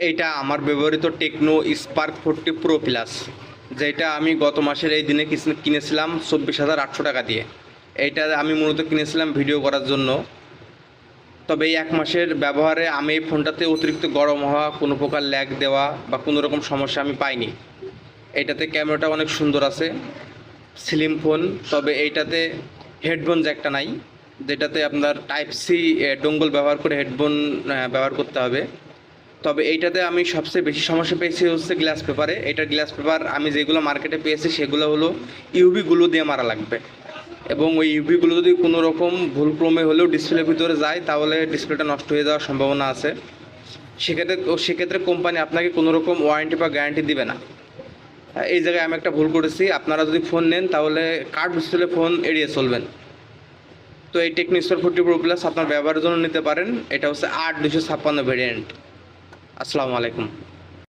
এইটা আমার ব্যবহৃত টেকনো স্পার্ক 40 প্রো প্লাস, যেটা আমি গত মাসের এই দিনে কিনেছিলাম 24,800 টাকা দিয়ে। এইটা আমি মূলত কিনেছিলাম ভিডিও করার জন্য। তবে এই 1 মাসের ব্যবহারে আমি এই ফোনটাতে অতিরিক্ত গরম হওয়া, কোনো প্রকার ল্যাগ দেওয়া বা কোনো রকম সমস্যা আমি পাইনি। এইটাতে ক্যামেরাটা অনেক সুন্দর আছে, স্লিম ফোন। তবে এইটাতে হেডফোন জ্যাকটা নাই, যেটাতে আপনার টাইপ সি ডোঙ্গল ব্যবহার করে হেডফোন ব্যবহার করতে হবে। তবে এইটাতে আমি সবচেয়ে বেশি সমস্যা পেয়েছি হচ্ছে গ্লাস পেপারে। এটার গ্লাস পেপার আমি যেগুলো মার্কেটে পেয়েছি সেগুলো হলো ইউভি গ্লু দিয়ে মারা লাগবে, এবং ওই ইউভি গ্লু যদি কোনো রকম ভুলক্রমে হলেও ডিসপ্লের ভিতরে যায় তাহলে ডিসপ্লেটা নষ্ট হয়ে যাওয়ার সম্ভাবনা আছে। সেক্ষেত্রে কোম্পানি আপনাকে কোনো রকম ওয়ারেন্টি বা গ্যারান্টি দিবে না। এই জায়গায় আমি একটা ভুল করেছি। আপনারা যদি ফোন নেন তাহলে কার্ড ডিসপ্লে ফোন এড়িয়ে চলবেন। তো এই টেকনো স্পার্ক 40 প্রো প্লাস আপনার ব্যবহারের জন্য নিতে পারেন। এটা হচ্ছে 8256 ভেরিয়েন্ট। আসসালামু আলাইকুম।